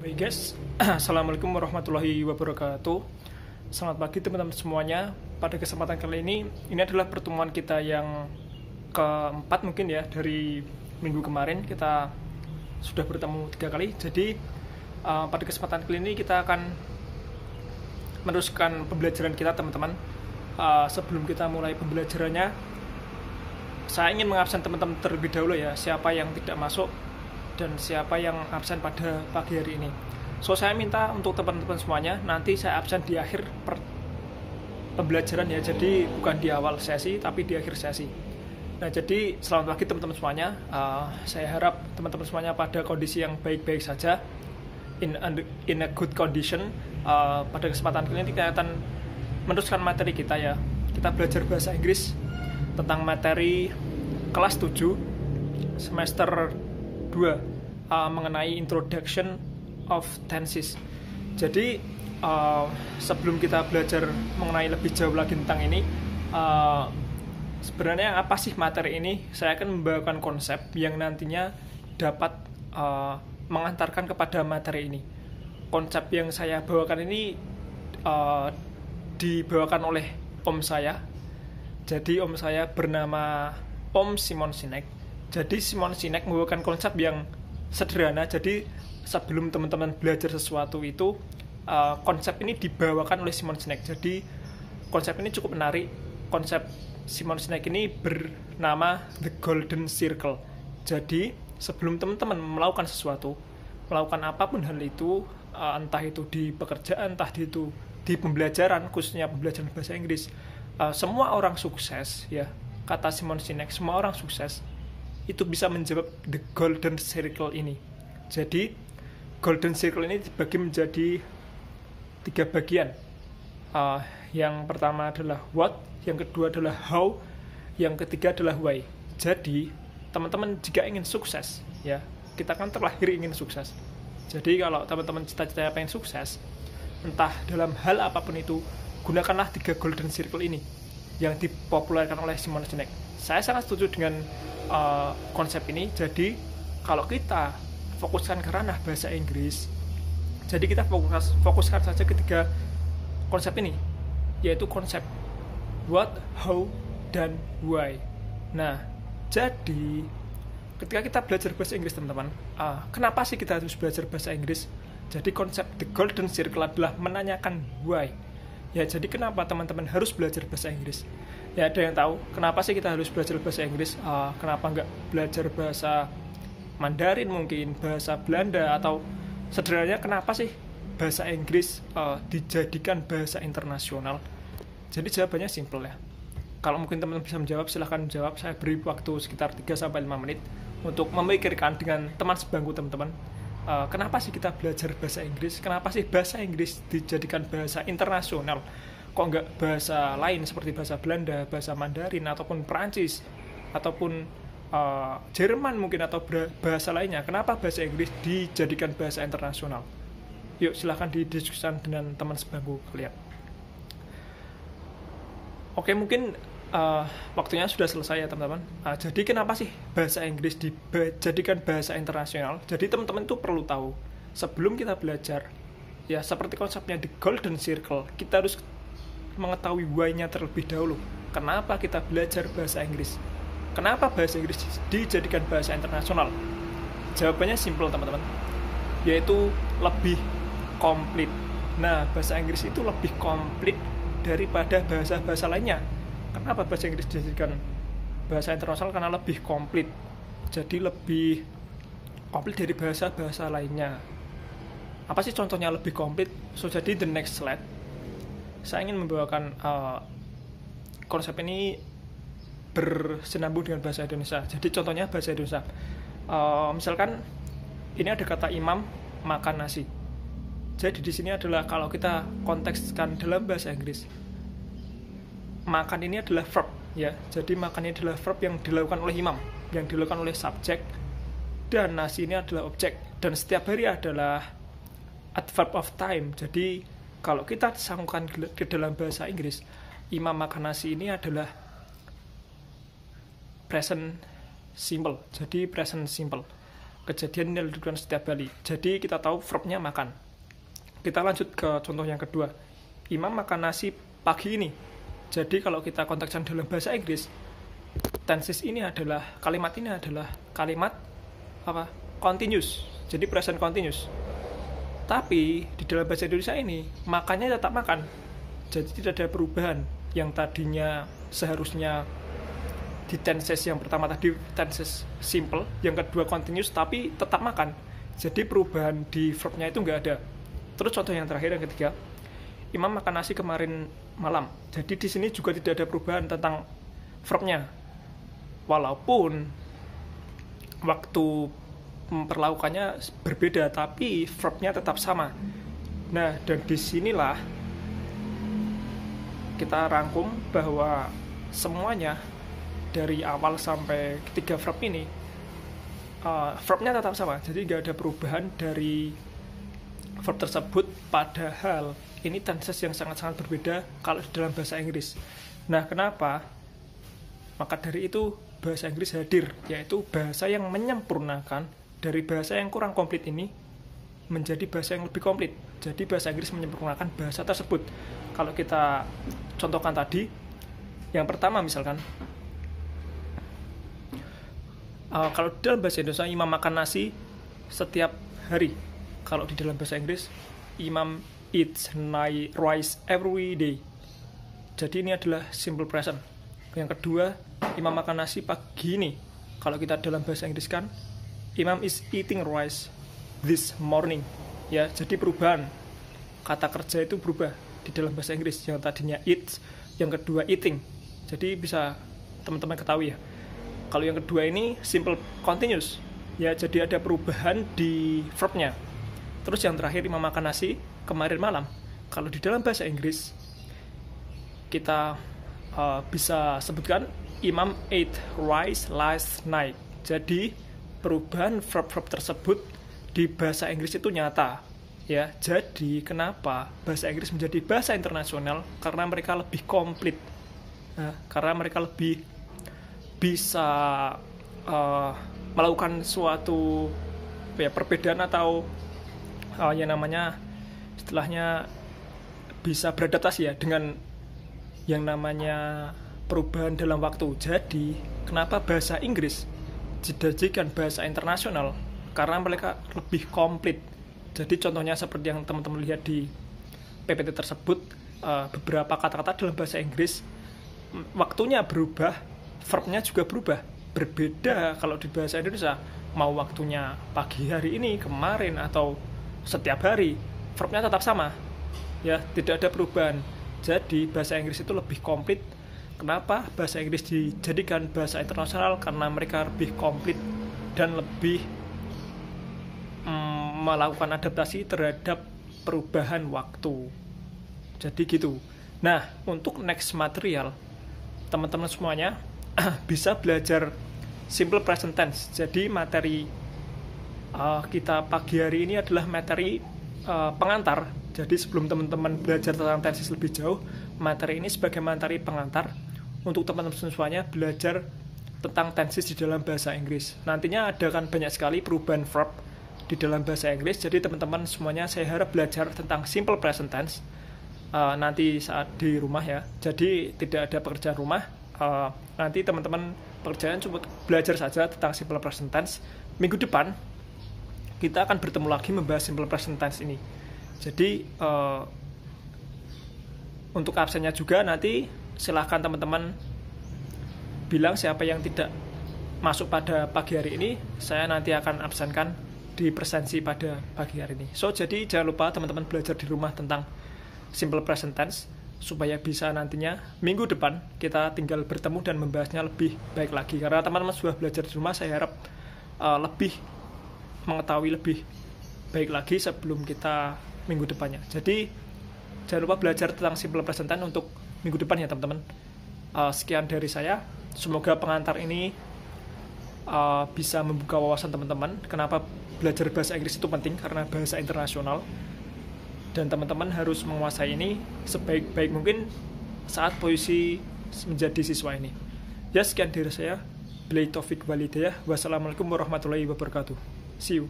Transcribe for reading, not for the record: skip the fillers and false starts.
Baik guys, Assalamualaikum warahmatullahi wabarakatuh. Selamat pagi teman-teman semuanya. Pada kesempatan kali ini adalah pertemuan kita yang keempat mungkin ya. Dari minggu kemarin kita sudah bertemu 3 kali. Jadi pada kesempatan kali ini kita akan meneruskan pembelajaran kita teman-teman. Sebelum kita mulai pembelajarannya, saya ingin mengabsen teman-teman terlebih dahulu ya, siapa yang tidak masuk dan siapa yang absen pada pagi hari ini. So saya minta untuk teman-teman semuanya nanti saya absen di akhir pembelajaran ya, jadi bukan di awal sesi tapi di akhir sesi. Nah jadi selamat pagi teman-teman semuanya. Saya harap teman-teman semuanya pada kondisi yang baik-baik saja, in a good condition. Pada kesempatan kali ini kita akan meneruskan materi kita ya. Kita belajar bahasa Inggris tentang materi kelas 7 semester 2 mengenai introduction of tenses. Jadi sebelum kita belajar mengenai lebih jauh lagi tentang ini, sebenarnya apa sih materi ini? Saya akan membawakan konsep yang nantinya dapat mengantarkan kepada materi ini. Konsep yang saya bawakan ini dibawakan oleh om saya. Jadi om saya bernama Om Simon Sinek. Jadi Simon Sinek membawakan konsep yang sederhana. Jadi sebelum teman-teman belajar sesuatu itu, konsep ini dibawakan oleh Simon Sinek. Jadi konsep ini cukup menarik. Konsep Simon Sinek ini bernama The Golden Circle. Jadi sebelum teman-teman melakukan sesuatu, melakukan apapun hal itu, entah itu di pekerjaan, entah itu di pembelajaran, khususnya pembelajaran bahasa Inggris, semua orang sukses ya, kata Simon Sinek, semua orang sukses itu bisa menjawab the golden circle ini. Jadi golden circle ini dibagi menjadi 3 bagian. Yang pertama adalah what, yang kedua adalah how, yang ketiga adalah why. Jadi teman-teman jika ingin sukses ya, kita kan terlahir ingin sukses. Jadi kalau teman-teman cita-citanya pengen sukses, entah dalam hal apapun itu, gunakanlah 3 golden circle ini yang dipopulerkan oleh Simon Sinek. Saya sangat setuju dengan konsep ini. Jadi kalau kita fokuskan ke ranah bahasa Inggris, jadi kita fokuskan saja ketiga konsep ini, yaitu konsep what, how, dan why. Nah, jadi ketika kita belajar bahasa Inggris teman-teman, kenapa sih kita harus belajar bahasa Inggris? Jadi konsep the golden circle adalah menanyakan why. Ya, jadi kenapa teman-teman harus belajar bahasa Inggris? Ya, ada yang tahu kenapa sih kita harus belajar bahasa Inggris? Kenapa nggak belajar bahasa Mandarin mungkin, bahasa Belanda, atau sederhananya kenapa sih bahasa Inggris dijadikan bahasa internasional? Jadi jawabannya simple ya. Kalau mungkin teman-teman bisa menjawab, silahkan menjawab. Saya beri waktu sekitar 3-5 menit untuk memikirkan dengan teman sebangku teman-teman. Kenapa sih kita belajar bahasa Inggris? Kenapa sih bahasa Inggris dijadikan bahasa internasional? Kok nggak bahasa lain seperti bahasa Belanda, bahasa Mandarin, ataupun Perancis, ataupun Jerman mungkin, atau bahasa lainnya? Kenapa bahasa Inggris dijadikan bahasa internasional? Yuk silahkan didiskusikan dengan teman sebangku kalian. Oke, mungkin waktunya sudah selesai ya teman-teman. Jadi kenapa sih bahasa Inggris dijadikan bahasa internasional? Jadi teman-teman itu perlu tahu sebelum kita belajar ya, seperti konsepnya the golden circle, kita harus mengetahui why-nya terlebih dahulu. Kenapa kita belajar bahasa Inggris? Kenapa bahasa Inggris dijadikan bahasa internasional? Jawabannya simple teman-teman, yaitu lebih komplit. Nah, bahasa Inggris itu lebih komplit daripada bahasa-bahasa lainnya. Kenapa bahasa Inggris dijadikan bahasa internasional? Karena lebih komplit. Jadi lebih komplit dari bahasa-bahasa lainnya. Apa sih contohnya lebih komplit? So, jadi the next slide, saya ingin membawakan konsep ini bersenambung dengan bahasa Indonesia. Jadi contohnya bahasa Indonesia. Misalkan ini ada kata imam makan nasi. Jadi di sini adalah kalau kita kontekskan dalam bahasa Inggris, makan ini adalah verb ya. Jadi makan ini adalah verb yang dilakukan oleh imam, yang dilakukan oleh subjek, dan nasi ini adalah objek, dan setiap hari adalah adverb of time. Jadi kalau kita sangkukan ke dalam bahasa Inggris, imam makan nasi ini adalah present simple. Jadi present simple. Kejadian ini dilakukan setiap kali. Jadi kita tahu verbnya makan. Kita lanjut ke contoh yang kedua. Imam makan nasi pagi ini. Jadi kalau kita kontekskan dalam bahasa Inggris, tenses ini adalah kalimat kalimat apa? Continuous. Jadi present continuous. Tapi di dalam bahasa Indonesia ini makannya tetap makan. Jadi tidak ada perubahan. Yang tadinya seharusnya di tenses yang pertama tadi tenses simple, yang kedua continuous tapi tetap makan. Jadi perubahan di verbnya itu nggak ada. Terus contoh yang terakhir yang ketiga, Imam makan nasi kemarin malam. Jadi di sini juga tidak ada perubahan tentang verbnya. Walaupun waktu memperlakukannya berbeda, tapi verbnya tetap sama. Nah, dan disinilah kita rangkum bahwa semuanya dari awal sampai ketiga verb ini verbnya tetap sama, jadi nggak ada perubahan dari verb tersebut, padahal ini tenses yang sangat-sangat berbeda kalau di dalam bahasa Inggris. Nah, kenapa? Maka dari itu bahasa Inggris hadir, yaitu bahasa yang menyempurnakan dari bahasa yang kurang komplit ini menjadi bahasa yang lebih komplit. Jadi bahasa Inggris menyempurnakan bahasa tersebut. Kalau kita contohkan tadi, yang pertama misalkan, kalau di dalam bahasa Indonesia Imam makan nasi setiap hari. Kalau di dalam bahasa Inggris Imam eats rice every day. Jadi ini adalah simple present. Yang kedua, Imam makan nasi pagi ini. Kalau kita dalam bahasa Inggris kan Imam is eating rice this morning. Ya, jadi perubahan kata kerja itu berubah di dalam bahasa Inggris. Yang tadinya eats, yang kedua eating. Jadi bisa teman-teman ketahui ya. Kalau yang kedua ini simple continuous, ya jadi ada perubahan di verbnya. Terus yang terakhir Imam makan nasi kemarin malam. Kalau di dalam bahasa Inggris kita bisa sebutkan Imam ate rice last night. Jadi perubahan verb-verb tersebut di bahasa Inggris itu nyata. Ya, jadi kenapa bahasa Inggris menjadi bahasa internasional? Karena mereka lebih komplit. Karena mereka lebih bisa melakukan suatu perbedaan atau yang namanya istilahnya bisa beradaptasi ya dengan yang namanya perubahan dalam waktu. Jadi kenapa bahasa Inggris dijadikan bahasa internasional? Karena mereka lebih komplit. Jadi contohnya seperti yang teman-teman lihat di PPT tersebut, beberapa kata-kata dalam bahasa Inggris waktunya berubah, verbnya juga berubah. Berbeda kalau di bahasa Indonesia, mau waktunya pagi hari ini, kemarin, atau setiap hari, verbnya tetap sama. Ya, tidak ada perubahan. Jadi bahasa Inggris itu lebih komplit. Kenapa bahasa Inggris dijadikan bahasa internasional? Karena mereka lebih komplit dan lebih melakukan adaptasi terhadap perubahan waktu. Jadi gitu. Nah, untuk next material, teman-teman semuanya bisa belajar simple present tense. Jadi materi kita pagi hari ini adalah materi pengantar. Jadi sebelum teman-teman belajar tentang tenses lebih jauh, materi ini sebagai materi pengantar untuk teman-teman semuanya belajar tentang tenses di dalam bahasa Inggris. Nantinya ada kan banyak sekali perubahan verb di dalam bahasa Inggris. Jadi teman-teman semuanya saya harap belajar tentang simple present tense nanti saat di rumah ya. Jadi tidak ada pekerjaan rumah. Nanti teman-teman pekerjaan cuma belajar saja tentang simple present tense. Minggu depan kita akan bertemu lagi membahas simple present tense ini. Jadi untuk absennya juga nanti silahkan teman-teman bilang siapa yang tidak masuk pada pagi hari ini, saya nanti akan absenkan di presensi pada pagi hari ini. So, jadi jangan lupa teman-teman belajar di rumah tentang simple present tense supaya bisa nantinya minggu depan kita tinggal bertemu dan membahasnya lebih baik lagi. Karena teman-teman sudah belajar di rumah, saya harap lebih mengetahui lebih baik lagi sebelum kita minggu depannya. Jadi jangan lupa belajar tentang simple present tense untuk minggu depan ya teman-teman. Sekian dari saya. Semoga pengantar ini bisa membuka wawasan teman-teman. Kenapa belajar bahasa Inggris itu penting? Karena bahasa internasional. Dan teman-teman harus menguasai ini sebaik-baik mungkin saat posisi menjadi siswa ini. Ya, sekian dari saya. Billahi taufik wal hidayah. Wassalamualaikum warahmatullahi wabarakatuh. See you.